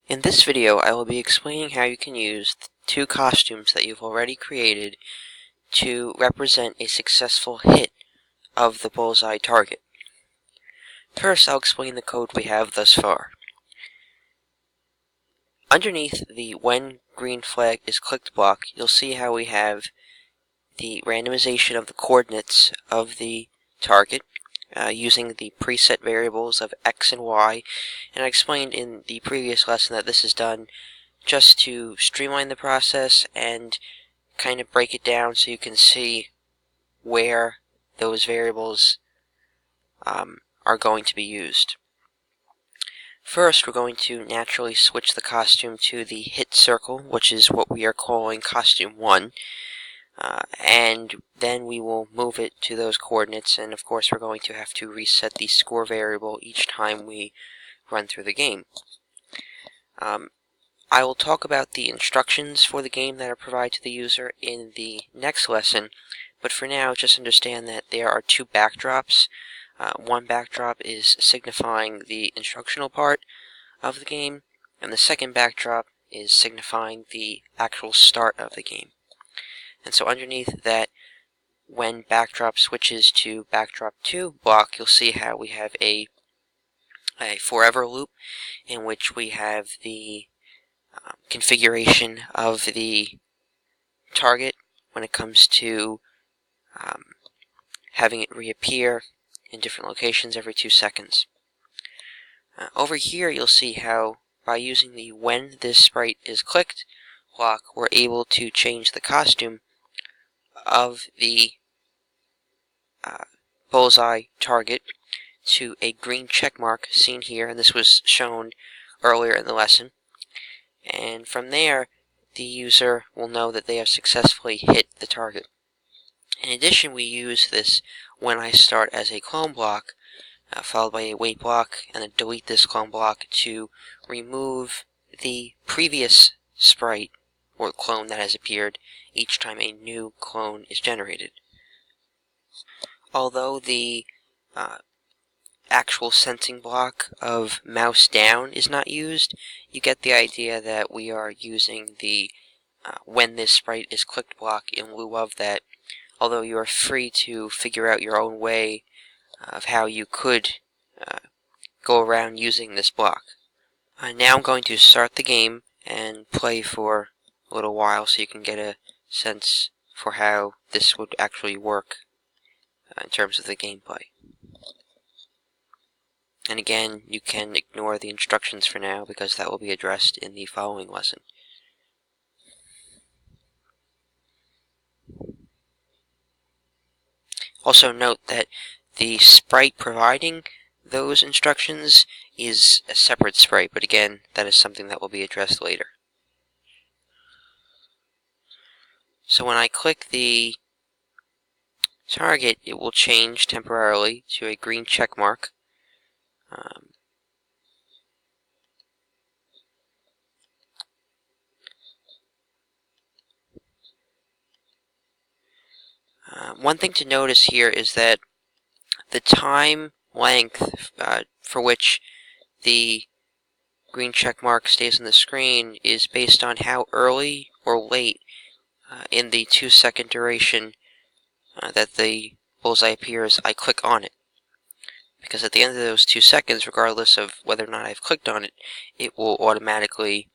In this video, I will be explaining how you can use two costumes that you've already created to represent a successful hit of the bullseye target. First, I'll explain the code we have thus far. Underneath the when green flag is clicked block, you'll see how we have the randomization of the coordinates of the target using the preset variables of X and Y, and I explained in the previous lesson that this is done just to streamline the process and kind of break it down so you can see where those variables are going to be used. First, we're going to naturally switch the costume to the hit circle, which is what we are calling costume 1, and then we will move it to those coordinates, and of course we're going to have to reset the score variable each time we run through the game. I will talk about the instructions for the game that are provided to the user in the next lesson, but for now just understand that there are two backdrops. One backdrop is signifying the instructional part of the game, and the second backdrop is signifying the actual start of the game. And so underneath that, when backdrop switches to backdrop 2 block, you'll see how we have a forever loop in which we have the configuration of the target when it comes to having it reappear in different locations every 2 seconds. Over here you'll see how by using the when this sprite is clicked block, we're able to change the costume of the bullseye target to a green check mark seen here, and this was shown earlier in the lesson. And from there, the user will know that they have successfully hit the target. In addition, we use this when I start as a clone block, followed by a wait block, and then delete this clone block to remove the previous sprite or clone that has appeared each time a new clone is generated. Although the actual sensing block of mouse down is not used, you get the idea that we are using the when this sprite is clicked block in lieu of that, although you are free to figure out your own way of how you could go around using this block. Now I'm going to start the game and play for a little while so you can get a sense for how this would actually work in terms of the gameplay. And again, you can ignore the instructions for now because that will be addressed in the following lesson. Also note that the sprite providing those instructions is a separate sprite, but again, that is something that will be addressed later. So when I click the target, it will change temporarily to a green check mark. One thing to notice here is that the time length for which the green check mark stays on the screen is based on how early or late in the 2-second duration that the bullseye appears I click on it. Because at the end of those 2 seconds, regardless of whether or not I've clicked on it, it will automatically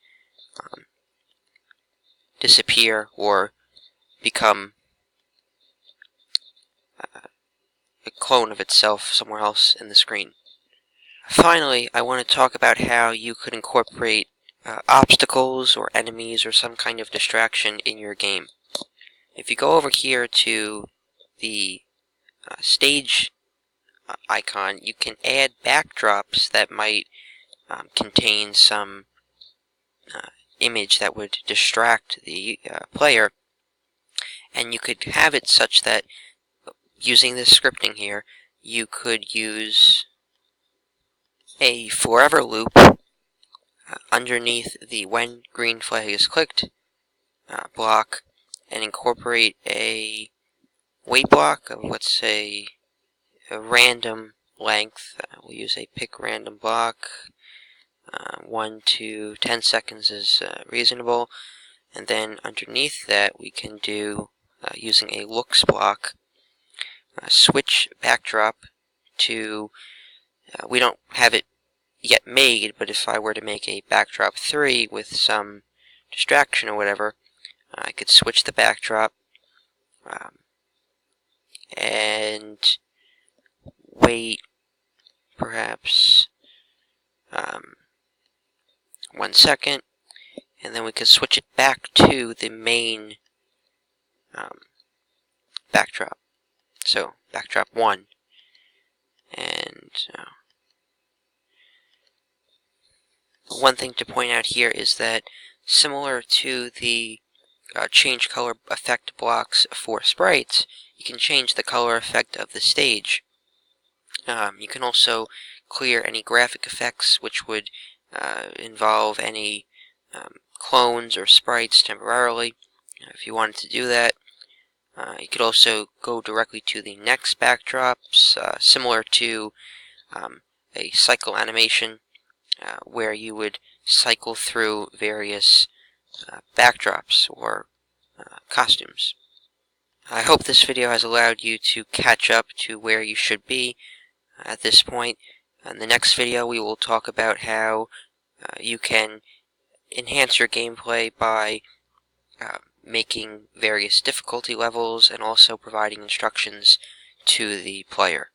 disappear or become a clone of itself somewhere else in the screen. Finally, I want to talk about how you could incorporate obstacles or enemies or some kind of distraction in your game. If you go over here to the stage icon, you can add backdrops that might contain some image that would distract the player, and you could have it such that using this scripting here, you could use a forever loop underneath the when green flag is clicked block and incorporate a wait block of, let's say, a random length. We'll use a pick random block. 1 to 10 seconds is reasonable. And then underneath that, we can do, using a looks block, switch backdrop to, we don't have it yet made, but if I were to make a backdrop 3 with some distraction or whatever, I could switch the backdrop and wait perhaps 1 second, and then we could switch it back to the main backdrop. So backdrop 1, and one thing to point out here is that similar to the change color effect blocks for sprites, you can change the color effect of the stage. You can also clear any graphic effects which would involve any clones or sprites temporarily. If you wanted to do that, you could also go directly to the next backdrops, similar to a cycle animation, where you would cycle through various backdrops or costumes. I hope this video has allowed you to catch up to where you should be at this point. In the next video, we will talk about how you can enhance your gameplay by making various difficulty levels and also providing instructions to the player.